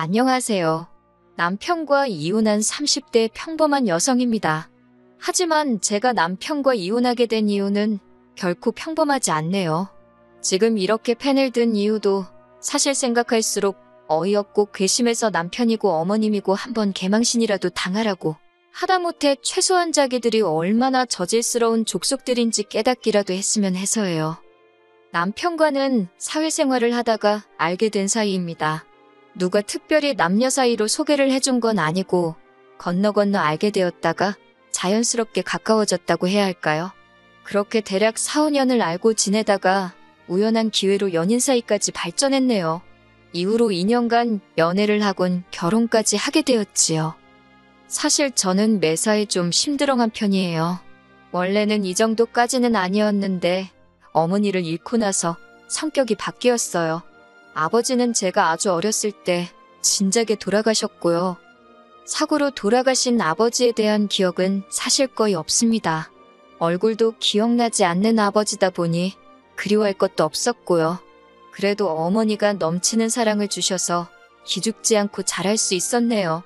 안녕하세요. 남편과 이혼한 30대 평범한 여성입니다. 하지만 제가 남편과 이혼하게 된 이유는 결코 평범하지 않네요. 지금 이렇게 펜을 든 이유도 사실 생각할수록 어이없고 괘씸해서 남편이고 어머님이고 한번 개망신이라도 당하라고 하다못해 최소한 자기들이 얼마나 저질스러운 족속들인지 깨닫기라도 했으면 해서예요. 남편과는 사회생활을 하다가 알게 된 사이입니다. 누가 특별히 남녀 사이로 소개를 해준 건 아니고 건너 알게 되었다가 자연스럽게 가까워졌다고 해야 할까요? 그렇게 대략 4, 5년을 알고 지내다가 우연한 기회로 연인 사이까지 발전했네요. 이후로 2년간 연애를 하곤 결혼까지 하게 되었지요. 사실 저는 매사에 좀 심드렁한 편이에요. 원래는 이 정도까지는 아니었는데 어머니를 잃고 나서 성격이 바뀌었어요. 아버지는 제가 아주 어렸을 때 진작에 돌아가셨고요. 사고로 돌아가신 아버지에 대한 기억은 사실 거의 없습니다. 얼굴도 기억나지 않는 아버지다 보니 그리워할 것도 없었고요. 그래도 어머니가 넘치는 사랑을 주셔서 기죽지 않고 자랄 수 있었네요.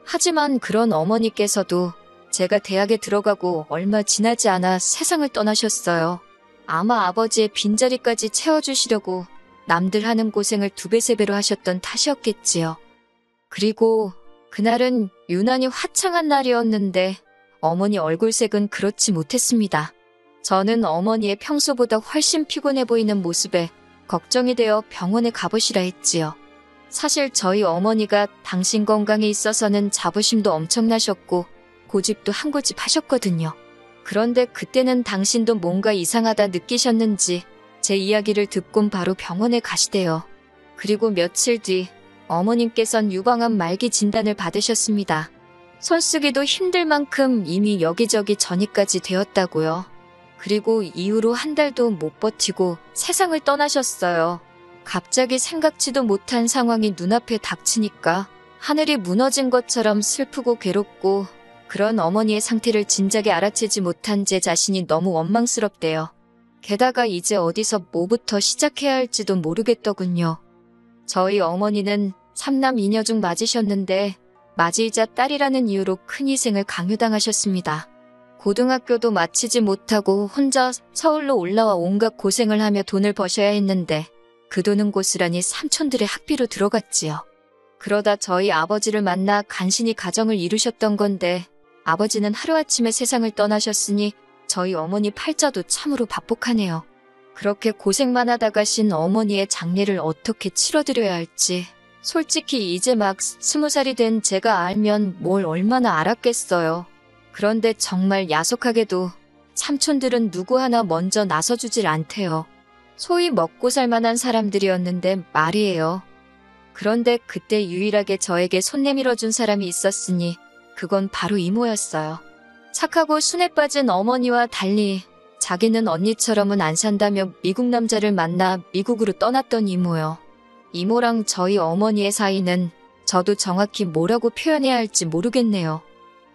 하지만 그런 어머니께서도 제가 대학에 들어가고 얼마 지나지 않아 세상을 떠나셨어요. 아마 아버지의 빈자리까지 채워주시려고 남들 하는 고생을 2배, 3배로 하셨던 탓이었겠지요. 그리고 그날은 유난히 화창한 날이었는데 어머니 얼굴색은 그렇지 못했습니다. 저는 어머니의 평소보다 훨씬 피곤해 보이는 모습에 걱정이 되어 병원에 가보시라 했지요. 사실 저희 어머니가 당신 건강에 있어서는 자부심도 엄청나셨고 고집도 한 고집 하셨거든요. 그런데 그때는 당신도 뭔가 이상하다 느끼셨는지 제 이야기를 듣곤 바로 병원에 가시대요. 그리고 며칠 뒤 어머님께선 유방암 말기 진단을 받으셨습니다. 손쓰기도 힘들 만큼 이미 여기저기 전이까지 되었다고요. 그리고 이후로 한 달도 못 버티고 세상을 떠나셨어요. 갑자기 생각지도 못한 상황이 눈앞에 닥치니까 하늘이 무너진 것처럼 슬프고 괴롭고 그런 어머니의 상태를 진작에 알아채지 못한 제 자신이 너무 원망스럽대요. 게다가 이제 어디서 뭐부터 시작해야 할지도 모르겠더군요. 저희 어머니는 3남 2녀 중 맞으셨는데 맞이이자 딸이라는 이유로 큰 희생을 강요당하셨습니다. 고등학교도 마치지 못하고 혼자 서울로 올라와 온갖 고생을 하며 돈을 버셔야 했는데 그 돈은 고스란히 삼촌들의 학비로 들어갔지요. 그러다 저희 아버지를 만나 간신히 가정을 이루셨던 건데 아버지는 하루아침에 세상을 떠나셨으니 저희 어머니 팔자도 참으로 박복하네요. 그렇게 고생만 하다 가신 어머니의 장례를 어떻게 치러드려야 할지 솔직히 이제 막 20살이 된 제가 알면 뭘 얼마나 알았겠어요. 그런데 정말 야속하게도 삼촌들은 누구 하나 먼저 나서주질 않대요. 소위 먹고 살만한 사람들이었는데 말이에요. 그런데 그때 유일하게 저에게 손 내밀어준 사람이 있었으니 그건 바로 이모였어요. 착하고 순에 빠진 어머니와 달리 자기는 언니처럼은 안 산다며 미국 남자를 만나 미국으로 떠났던 이모요. 이모랑 저희 어머니의 사이는 저도 정확히 뭐라고 표현해야 할지 모르겠네요.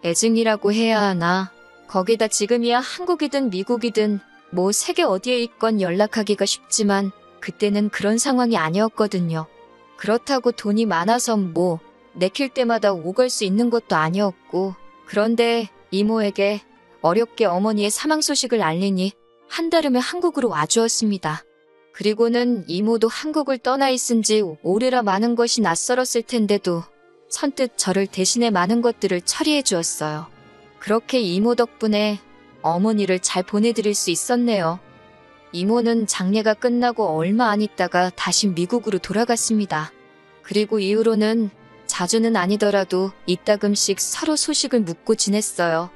애증이라고 해야 하나? 거기다 지금이야 한국이든 미국이든 뭐 세계 어디에 있건 연락하기가 쉽지만 그때는 그런 상황이 아니었거든요. 그렇다고 돈이 많아서 뭐 내킬 때마다 오갈 수 있는 것도 아니었고 그런데 이모에게 어렵게 어머니의 사망 소식을 알리니 한달음에 한국으로 와주었습니다. 그리고는 이모도 한국을 떠나 있은 지 오래라 많은 것이 낯설었을 텐데도 선뜻 저를 대신해 많은 것들을 처리해 주었어요. 그렇게 이모 덕분에 어머니를 잘 보내드릴 수 있었네요. 이모는 장례가 끝나고 얼마 안 있다가 다시 미국으로 돌아갔습니다. 그리고 이후로는 자주는 아니더라도 이따금씩 서로 소식을 묻고 지냈어요.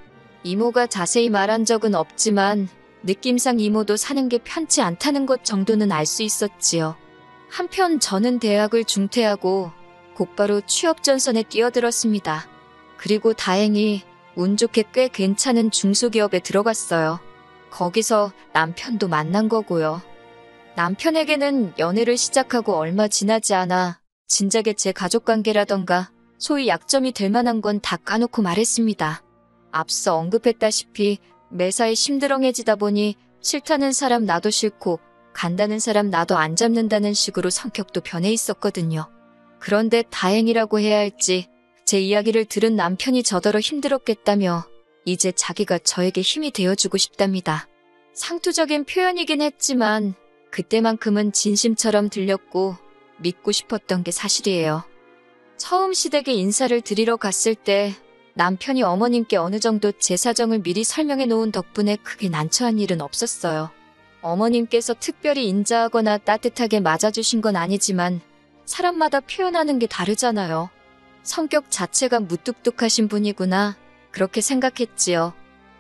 이모가 자세히 말한 적은 없지만 느낌상 이모도 사는 게 편치 않다는 것 정도는 알 수 있었지요. 한편 저는 대학을 중퇴하고 곧바로 취업 전선에 뛰어들었습니다. 그리고 다행히 운 좋게 꽤 괜찮은 중소기업에 들어갔어요. 거기서 남편도 만난 거고요. 남편에게는 연애를 시작하고 얼마 지나지 않아 진작에 제 가족관계라던가 소위 약점이 될 만한 건 다 까놓고 말했습니다. 앞서 언급했다시피 매사에 심드렁해지다 보니 싫다는 사람 나도 싫고 간다는 사람 나도 안 잡는다는 식으로 성격도 변해 있었거든요. 그런데 다행이라고 해야 할지 제 이야기를 들은 남편이 저더러 힘들었겠다며 이제 자기가 저에게 힘이 되어주고 싶답니다. 상투적인 표현이긴 했지만 그때만큼은 진심처럼 들렸고 믿고 싶었던 게 사실이에요. 처음 시댁에 인사를 드리러 갔을 때 남편이 어머님께 어느 정도 제 사정을 미리 설명해 놓은 덕분에 크게 난처한 일은 없었어요. 어머님께서 특별히 인자하거나 따뜻하게 맞아주신 건 아니지만 사람마다 표현하는 게 다르잖아요. 성격 자체가 무뚝뚝하신 분이구나 그렇게 생각했지요.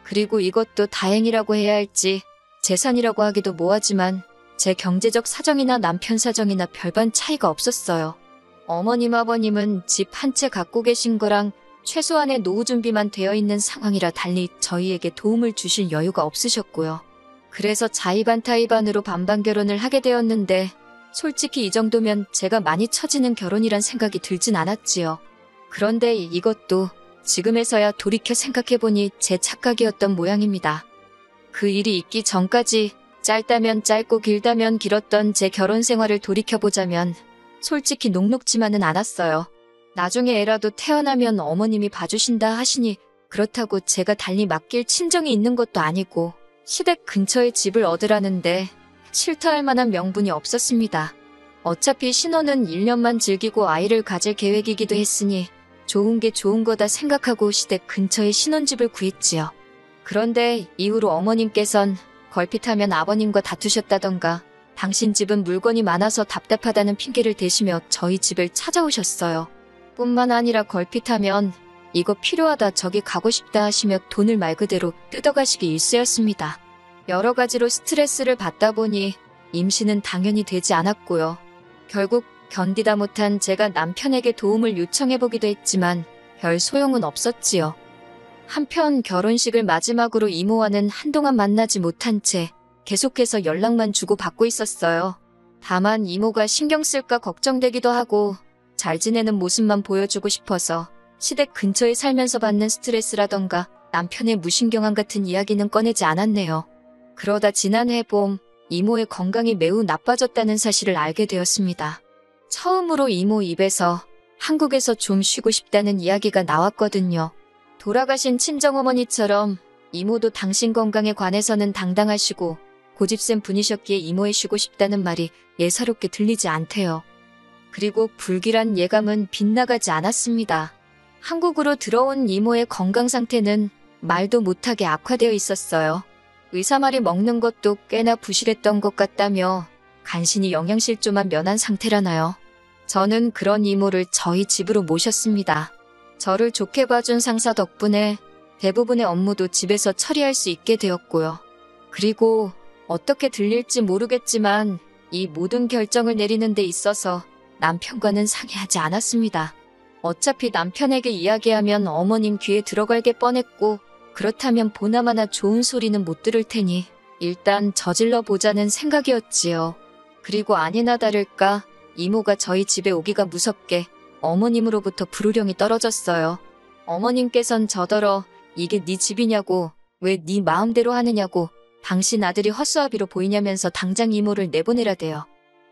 그리고 이것도 다행이라고 해야 할지 재산이라고 하기도 뭐하지만 제 경제적 사정이나 남편 사정이나 별반 차이가 없었어요. 어머님 아버님은 집 한 채 갖고 계신 거랑 최소한의 노후 준비만 되어 있는 상황이라 달리 저희에게 도움을 주실 여유가 없으셨고요. 그래서 자의반타의반으로 반반 결혼을 하게 되었는데 솔직히 이 정도면 제가 많이 처지는 결혼이란 생각이 들진 않았지요. 그런데 이것도 지금에서야 돌이켜 생각해보니 제 착각이었던 모양입니다. 그 일이 있기 전까지 짧다면 짧고 길다면 길었던 제 결혼 생활을 돌이켜보자면 솔직히 녹록지만은 않았어요. 나중에 애라도 태어나면 어머님이 봐주신다 하시니 그렇다고 제가 달리 맡길 친정이 있는 것도 아니고 시댁 근처에 집을 얻으라는데 싫다 할 만한 명분이 없었습니다. 어차피 신혼은 1년만 즐기고 아이를 가질 계획이기도 했으니 좋은 게 좋은 거다 생각하고 시댁 근처에 신혼집을 구했지요. 그런데 이후로 어머님께선 걸핏하면 아버님과 다투셨다던가 당신 집은 물건이 많아서 답답하다는 핑계를 대시며 저희 집을 찾아오셨어요. 뿐만 아니라 걸핏하면 이거 필요하다 저기 가고 싶다 하시며 돈을 말 그대로 뜯어가시기 일쑤였습니다. 여러 가지로 스트레스를 받다 보니 임신은 당연히 되지 않았고요. 결국 견디다 못한 제가 남편에게 도움을 요청해보기도 했지만 별 소용은 없었지요. 한편 결혼식을 마지막으로 이모와는 한동안 만나지 못한 채 계속해서 연락만 주고받고 있었어요. 다만 이모가 신경 쓸까 걱정되기도 하고 잘 지내는 모습만 보여주고 싶어서 시댁 근처에 살면서 받는 스트레스라던가 남편의 무신경함 같은 이야기는 꺼내지 않았네요. 그러다 지난해 봄 이모의 건강이 매우 나빠졌다는 사실을 알게 되었습니다. 처음으로 이모 입에서 한국에서 좀 쉬고 싶다는 이야기가 나왔거든요. 돌아가신 친정어머니처럼 이모도 당신 건강에 관해서는 당당하시고 고집센 분이셨기에 이모에 쉬고 싶다는 말이 예사롭게 들리지 않대요. 그리고 불길한 예감은 빗나가지 않았습니다. 한국으로 들어온 이모의 건강 상태는 말도 못하게 악화되어 있었어요. 의사 말이 먹는 것도 꽤나 부실했던 것 같다며 간신히 영양실조만 면한 상태라나요. 저는 그런 이모를 저희 집으로 모셨습니다. 저를 좋게 봐준 상사 덕분에 대부분의 업무도 집에서 처리할 수 있게 되었고요. 그리고 어떻게 들릴지 모르겠지만 이 모든 결정을 내리는 데 있어서 남편과는 상의하지 않았습니다. 어차피 남편에게 이야기하면 어머님 귀에 들어갈 게 뻔했고 그렇다면 보나마나 좋은 소리는 못 들을 테니 일단 저질러 보자는 생각이었지요. 그리고 아니나 다를까 이모가 저희 집에 오기가 무섭게 어머님으로부터 불호령이 떨어졌어요. 어머님께선 저더러 이게 네 집이냐고 왜 네 마음대로 하느냐고 당신 아들이 헛수아비로 보이냐면서 당장 이모를 내보내라대요.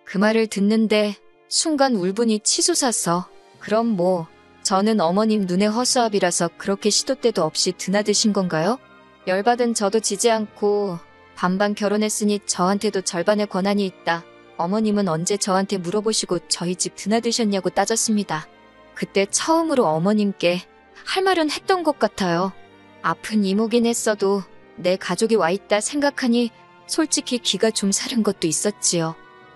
그 말을 듣는데 순간 울분이 치솟아서 그럼 뭐 저는 어머님 눈에 허수아비라서 그렇게 시도 때도 없이 드나드신 건가요? 열받은 저도 지지 않고 반반 결혼했으니 저한테도 절반의 권한이 있다. 어머님은 언제 저한테 물어보시고 저희 집 드나드셨냐고 따졌습니다. 그때 처음으로 어머님께 할 말은 했던 것 같아요. 아픈 이모긴 했어도 내 가족이 와있다 생각하니 솔직히 기가 좀 사른 것도 있었지요.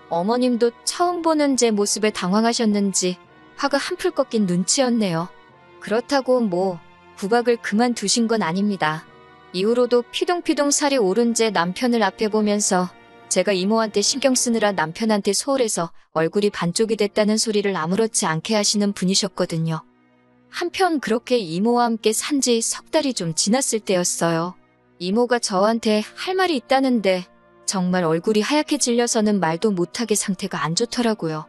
어머님도 처음 보는 제 모습에 당황하셨는지 화가 한풀 꺾인 눈치였네요. 그렇다고 뭐 구박을 그만두신 건 아닙니다. 이후로도 피동피동 살이 오른 제 남편을 앞에 보면서 제가 이모한테 신경 쓰느라 남편한테 소홀해서 얼굴이 반쪽이 됐다는 소리를 아무렇지 않게 하시는 분이셨거든요. 한편 그렇게 이모와 함께 산 지 석 달이 좀 지났을 때였어요. 이모가 저한테 할 말이 있다는데 정말 얼굴이 하얗게 질려서는 말도 못하게 상태가 안 좋더라고요.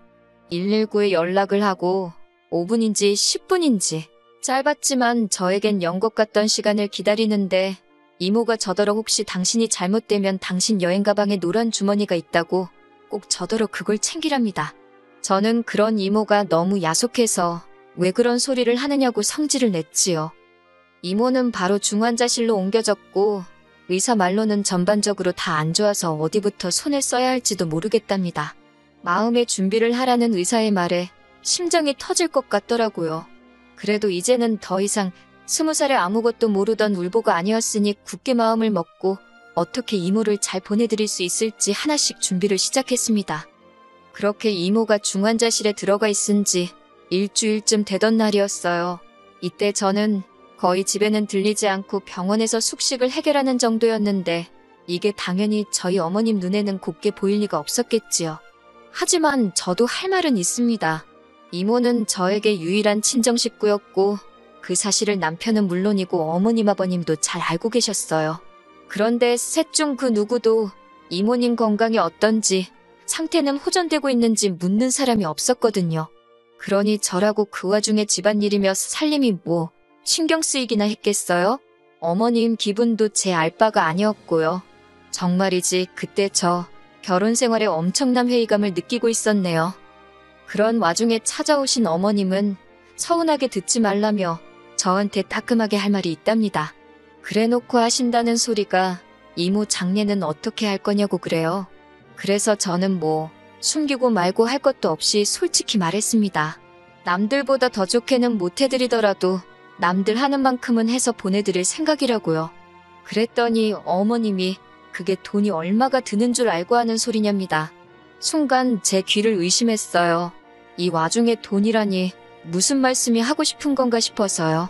119에 연락을 하고 5분인지 10분인지 짧았지만 저에겐 연것 같던 시간을 기다리는데 이모가 저더러 혹시 당신이 잘못되면 당신 여행 가방에 노란 주머니가 있다고 꼭 저더러 그걸 챙기랍니다. 저는 그런 이모가 너무 야속해서 왜 그런 소리를 하느냐고 성질을 냈지요. 이모는 바로 중환자실로 옮겨졌고 의사 말로는 전반적으로 다 안 좋아서 어디부터 손을 써야 할지도 모르겠답니다. 마음의 준비를 하라는 의사의 말에 심장이 터질 것 같더라고요. 그래도 이제는 더 이상 20살에 아무것도 모르던 울보가 아니었으니 굳게 마음을 먹고 어떻게 이모를 잘 보내드릴 수 있을지 하나씩 준비를 시작했습니다. 그렇게 이모가 중환자실에 들어가 있은 지 일주일쯤 되던 날이었어요. 이때 저는 거의 집에는 들리지 않고 병원에서 숙식을 해결하는 정도였는데 이게 당연히 저희 어머님 눈에는 곱게 보일 리가 없었겠지요. 하지만 저도 할 말은 있습니다. 이모는 저에게 유일한 친정 식구였고 그 사실을 남편은 물론이고 어머님 아버님도 잘 알고 계셨어요. 그런데 셋 중 그 누구도 이모님 건강이 어떤지 상태는 호전되고 있는지 묻는 사람이 없었거든요. 그러니 저라고 그 와중에 집안일이며 살림이 뭐 신경 쓰이기나 했겠어요? 어머님 기분도 제 알 바가 아니었고요. 정말이지 그때 저 결혼 생활에 엄청난 회의감을 느끼고 있었네요. 그런 와중에 찾아오신 어머님은 서운하게 듣지 말라며 저한테 따끔하게 할 말이 있답니다. 그래놓고 하신다는 소리가 이모 장례는 어떻게 할 거냐고 그래요. 그래서 저는 뭐 숨기고 말고 할 것도 없이 솔직히 말했습니다. 남들보다 더 좋게는 못 해드리더라도 남들 하는 만큼은 해서 보내드릴 생각이라고요. 그랬더니 어머님이 그게 돈이 얼마가 드는 줄 알고 하는 소리냐입니다. 순간 제 귀를 의심했어요. 이 와중에 돈이라니 무슨 말씀이 하고 싶은 건가 싶어서요.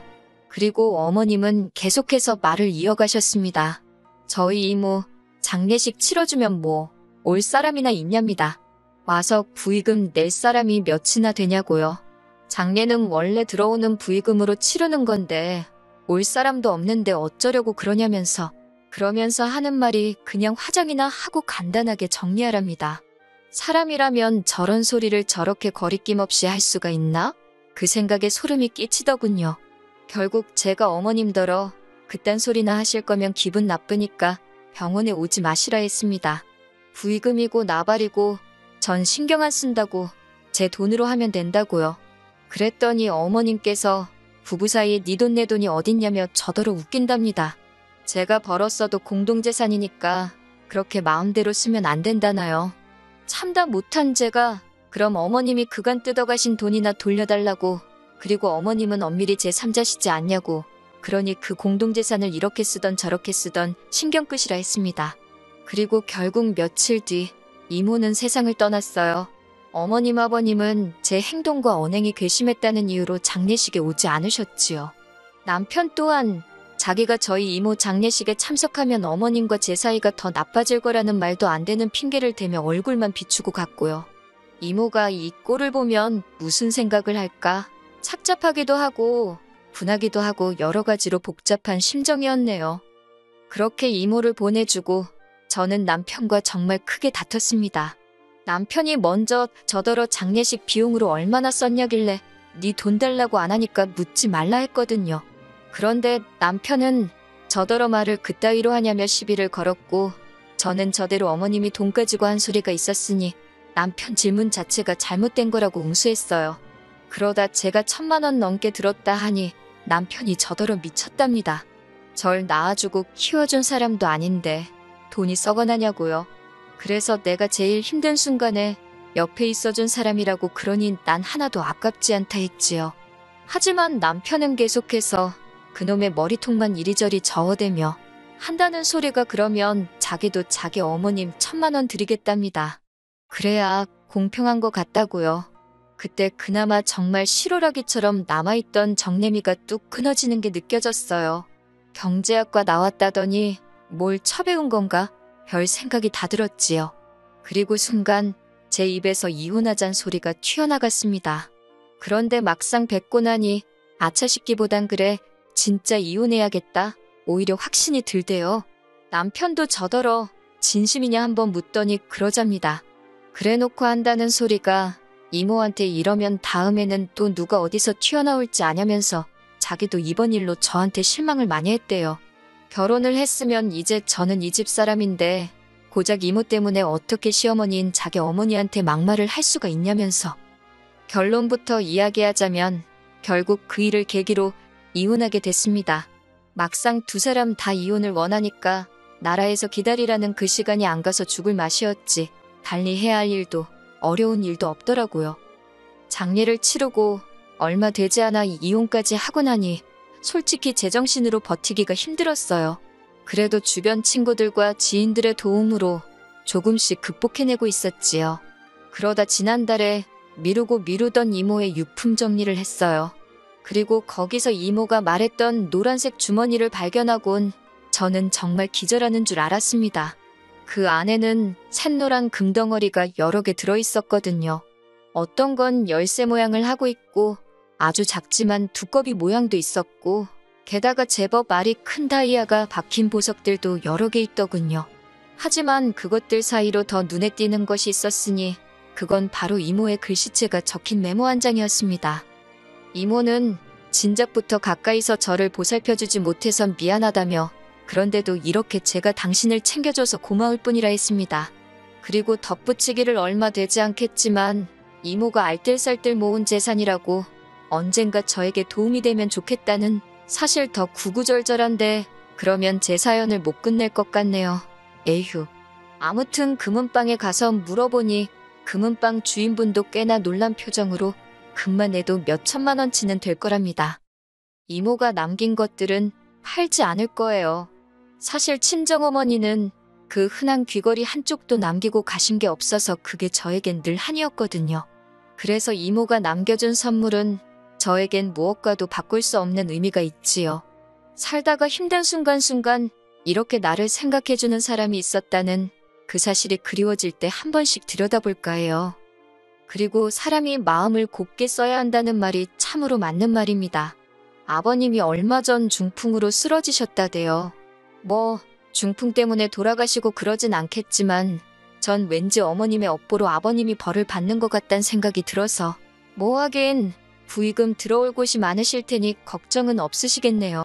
그리고 어머님은 계속해서 말을 이어가셨습니다. 저희 이모 장례식 치러주면 뭐 올 사람이나 있냐입니다. 와서 부의금 낼 사람이 몇이나 되냐고요. 장례는 원래 들어오는 부의금으로 치르는 건데 올 사람도 없는데 어쩌려고 그러냐면서 그러면서 하는 말이 그냥 화장이나 하고 간단하게 정리하랍니다. 사람이라면 저런 소리를 저렇게 거리낌 없이 할 수가 있나? 그 생각에 소름이 끼치더군요. 결국 제가 어머님더러 그딴 소리나 하실 거면 기분 나쁘니까 병원에 오지 마시라 했습니다. 부의금이고 나발이고 전 신경 안 쓴다고 제 돈으로 하면 된다고요. 그랬더니 어머님께서 부부 사이에 네 돈 내 돈이 어딨냐며 저더러 웃긴답니다. 제가 벌었어도 공동재산이니까 그렇게 마음대로 쓰면 안 된다나요. 참다 못한 제가 그럼 어머님이 그간 뜯어가신 돈이나 돌려달라고 그리고 어머님은 엄밀히 제3자시지 않냐고 그러니 그 공동재산을 이렇게 쓰던 저렇게 쓰던 신경 끄시라 했습니다. 그리고 결국 며칠 뒤 이모는 세상을 떠났어요. 어머님 아버님은 제 행동과 언행이 괘씸했다는 이유로 장례식에 오지 않으셨지요. 남편 또한 자기가 저희 이모 장례식에 참석하면 어머님과 제 사이가 더 나빠질 거라는 말도 안 되는 핑계를 대며 얼굴만 비추고 갔고요. 이모가 이 꼴을 보면 무슨 생각을 할까? 착잡하기도 하고 분하기도 하고 여러 가지로 복잡한 심정이었네요. 그렇게 이모를 보내주고 저는 남편과 정말 크게 다퉜습니다. 남편이 먼저 저더러 장례식 비용으로 얼마나 썼냐길래 네 돈 달라고 안 하니까 묻지 말라 했거든요. 그런데 남편은 저더러 말을 그따위로 하냐며 시비를 걸었고 저는 저대로 어머님이 돈 가지고 한 소리가 있었으니 남편 질문 자체가 잘못된 거라고 응수했어요. 그러다 제가 1,000만 원 넘게 들었다 하니 남편이 저더러 미쳤답니다. 절 낳아주고 키워준 사람도 아닌데 돈이 썩어나냐고요. 그래서 내가 제일 힘든 순간에 옆에 있어준 사람이라고 그러니 난 하나도 아깝지 않다 했지요. 하지만 남편은 계속해서 그놈의 머리통만 이리저리 저어대며 한다는 소리가 그러면 자기도 자기 어머님 1,000만 원 드리겠답니다. 그래야 공평한 것 같다고요. 그때 그나마 정말 실오라기처럼 남아있던 정내미가 뚝 끊어지는 게 느껴졌어요. 경제학과 나왔다더니 뭘 처배운 건가? 별 생각이 다 들었지요. 그리고 순간 제 입에서 이혼하잔 소리가 튀어나갔습니다. 그런데 막상 뵙고 나니 아차 싶기보단 그래 진짜 이혼해야겠다. 오히려 확신이 들대요. 남편도 저더러 진심이냐 한번 묻더니 그러잡니다. 그래놓고 한다는 소리가 이모한테 이러면 다음에는 또 누가 어디서 튀어나올지 아냐면서 자기도 이번 일로 저한테 실망을 많이 했대요. 결혼을 했으면 이제 저는 이 집 사람인데 고작 이모 때문에 어떻게 시어머니인 자기 어머니한테 막말을 할 수가 있냐면서 결론부터 이야기하자면 결국 그 일을 계기로 이혼하게 됐습니다. 막상 두 사람 다 이혼을 원하니까 나라에서 기다리라는 그 시간이 안 가서 죽을 맛이었지. 달리 해야 할 일도 어려운 일도 없더라고요. 장례를 치르고 얼마 되지 않아 이혼까지 하고 나니 솔직히 제정신으로 버티기가 힘들었어요. 그래도 주변 친구들과 지인들의 도움으로 조금씩 극복해내고 있었지요. 그러다 지난달에 미루고 미루던 이모의 유품 정리를 했어요. 그리고 거기서 이모가 말했던 노란색 주머니를 발견하곤 저는 정말 기절하는 줄 알았습니다. 그 안에는 샛노란 금덩어리가 여러 개 들어있었거든요. 어떤 건 열쇠 모양을 하고 있고 아주 작지만 두꺼비 모양도 있었고 게다가 제법 알이 큰 다이아가 박힌 보석들도 여러 개 있더군요. 하지만 그것들 사이로 더 눈에 띄는 것이 있었으니 그건 바로 이모의 글씨체가 적힌 메모 한 장이었습니다. 이모는 진작부터 가까이서 저를 보살펴주지 못해서 미안하다며 그런데도 이렇게 제가 당신을 챙겨줘서 고마울 뿐이라 했습니다. 그리고 덧붙이기를 얼마 되지 않겠지만 이모가 알뜰살뜰 모은 재산이라고 언젠가 저에게 도움이 되면 좋겠다는 사실 더 구구절절한데 그러면 제 사연을 못 끝낼 것 같네요. 에휴. 아무튼 금은방에 가서 물어보니 금은방 주인분도 꽤나 놀란 표정으로 금만 내도 몇 천만 원치는 될 거랍니다. 이모가 남긴 것들은 팔지 않을 거예요. 사실 친정어머니는 그 흔한 귀걸이 한쪽도 남기고 가신 게 없어서 그게 저에겐 늘 한이었거든요. 그래서 이모가 남겨준 선물은 저에겐 무엇과도 바꿀 수 없는 의미가 있지요. 살다가 힘든 순간순간 이렇게 나를 생각해주는 사람이 있었다는 그 사실이 그리워질 때 한 번씩 들여다볼까 해요. 그리고 사람이 마음을 곱게 써야 한다는 말이 참으로 맞는 말입니다. 아버님이 얼마 전 중풍으로 쓰러지셨다대요. 중풍 때문에 돌아가시고 그러진 않겠지만 전 왠지 어머님의 업보로 아버님이 벌을 받는 것 같단 생각이 들어서 하긴 부의금 들어올 곳이 많으실 테니 걱정은 없으시겠네요.